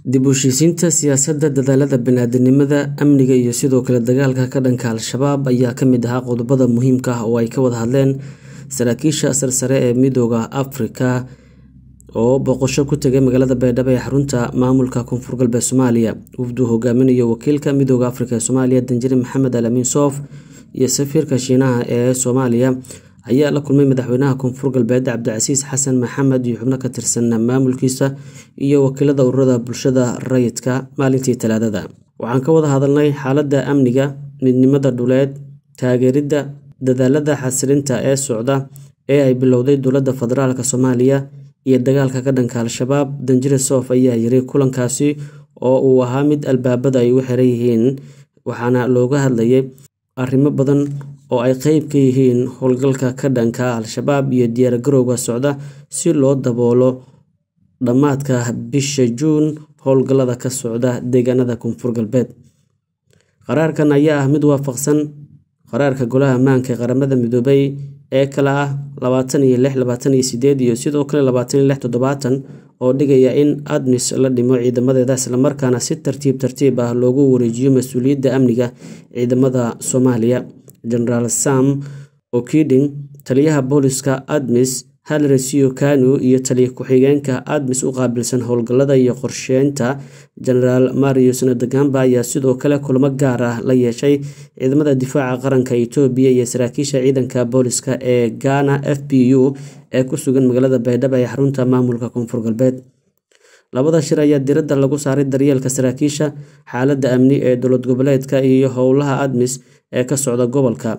dib u heshiisiinta siyaasadda dadaalada bini'aadantinimada amniga iyo sidoo kale dagaalka ka dhanka al-shabaab ayaa ka mid ahaa qodobada muhiimka ah oo ay ka wada hadleen saraakiisha sarsare ee midooda Afrika oo boqosho ku tagay magaalada Baydhabo ee xarunta maamulka Koonfur Galbeed Soomaaliya. Wafdu hogaaminayo wakiilka midooda Afrika ee Soomaaliya Danjire Maxamed Alamin Soof iyo safiirka Shiinaha ee Soomaaliya ayaa la kulmay madaxweynaha Koonfur Galbeed Cabdicasiis Xasan Maxamed iyo xubno ka tirsan maamulkiisa iyo wakiilada ururada bulshada rayidka maalintii Talaadada. Waxaan ka wada hadalnay xaaladda amniga, midnimada dhuleed, taageeridda dadaalada xasilinta ee socda ee ay bilowday dowladda federaalka Soomaaliya iyo dagaalka ka dhanka al-shabaab. Danjire Soof ayaa yiri kulankaasi oo uu ahaa mid albaabada ay u xiran yihiin, waxaana looga hadlayay arrimo badan oo ay qayb ka yihiin howlgalka ka dhanka al-shabaab iyo diyaar garowga socda si loo daboolo dhamaadka bisha Juun howlgallada ka socda deegaanada Koonfur Galbeed. Qaraarkan ayaa ah mid waafaqsan qaraarka Golaha Ammaanka ee Qaramada Midoobay ee kala ah 2628 iyo sidoo kale 2670 oo dhigaya in ADMIS la dhimo ciidamadeeda isla markaana si tartiib ah loogu wareejiyo mas'uuliyadda amniga ciidamada Soomaaliya. General Sam Okiding, taliyaha booliska ADMIS, Halresio Kanu iyo taliye ku-xigeenka ADMIS u qaabilsan howlgallada iyo qorsheynta General Marius Ndagamba ayaa sidoo kale kulamo gaar ah la yeeshay ciidamada difaaca qaranka Itoobiya iyo saraakiisha ciidanka booliska ee Ghana FPU ee ku sugan magaalada Baydhabo ee xarunta maamulka Koonfur Galbeed. Labada shir ayaa diiradda lagu saaray daryeelka saraakiisha, xaaladda amni ee dowlad goboleedka iyo howlaha ADMIS ee ka socda gobolka.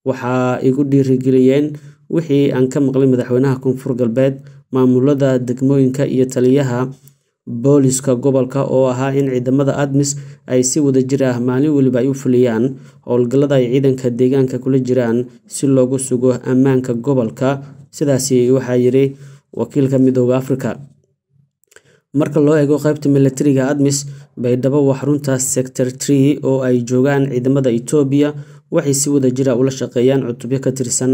Waxaa igu dhiirigeliyeen wixii aan ka maqlay madaxweynaha Koonfur Galbeed, maamulada degmooyinka iyo taliyaha booliska gobolka oo ahaa in ciidamada ADMIS ay si wadajir ah maalin waliba ay u fuliyaan howlgallada ay ciidanka deegaanka kula jiraan si loogu sugo ammaanka gobolka. Sidaasi waxaa yiri wakiilka midooda Afrika. Marka loo eego qaybta militariga ADMIS, Baydhabo waa xarunta Sector 3 oo ay joogaan ciidamada Itoobiya. Waxay si wadajir ah ula shaqeeyaan cutubyo ka tirsan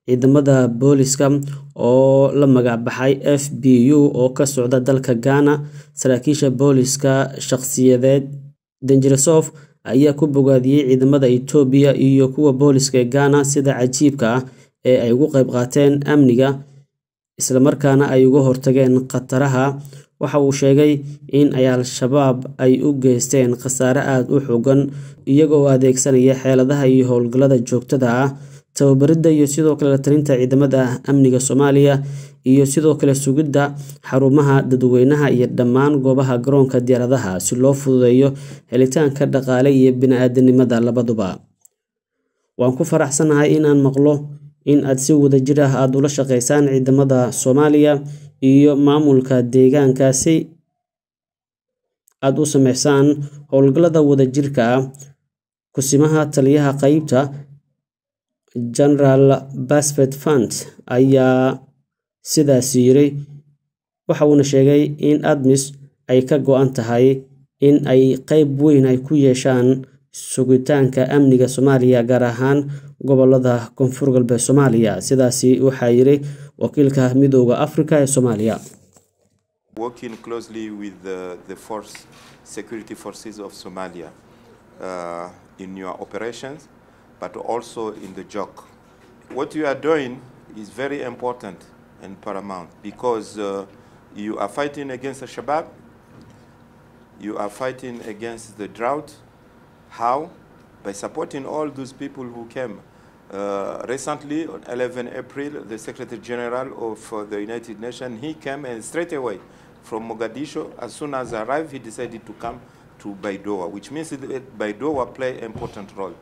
ciidamada booliska oo la magac baxay FBU oo ka socda dalka Ghana. Saraakiisha booliska shakhsiyadeed Danjire Soof ayaa ku bogaadiyay ciidamada Itoobiya iyo kuwa booliska ee Ghana sida cajiibka ah ee ay uga qayb qaateen amniga isla markaana ay uga hortageen khataraha. Waxa uu sheegay in ay al-shabaab ay u geysteen khasaare aad u xooggan iyagoo adeegsanaya xeeladaha iyo howlgallada joogtada ah, tababaridda iyo sidoo kale la talinta ciidamada amniga Soomaaliya iyo sidoo kale sugidda xarumaha dadweynaha iyo dhammaan goobaha garoonka diyaaradaha si loo fududeeyo helitaanka dhaqaale iyo bini'aadantinimada labaduba. Waan ku faraxsanahay in aan maqlo in aad si wadajir ah aad ula shaqeysaan ciidamada Soomaaliya iyo maamulka deegaanka si aad u sameysaan howlgallada wadajirka ah. Kusimaha taliyaha qaybta General Basfet Fund ayaa sidaas yiri. Waxa uu sheegay in ADMIS ay ka go'an tahay in ay qayb weyn ay ku yeeshaan sugitaanka amniga Soomaaliya gaar ahaan gobolada Koonfur Galbeed Soomaaliya. Sidaasi waxaa yiri wakiilka midooda Afrika ee Soomaaliya. Working closely with the security forces of Somalia in your operations, but also in the JOC. What you are doing is very important and paramount because you are fighting against the Shabab, you are fighting against the drought. How? By supporting all those people who came. Recently, on 11 April, the Secretary General of the United Nations, he came and straight away from Mogadishu, as soon as he arrived, he decided to come to Baidoa, which means that Baidoa play an important role.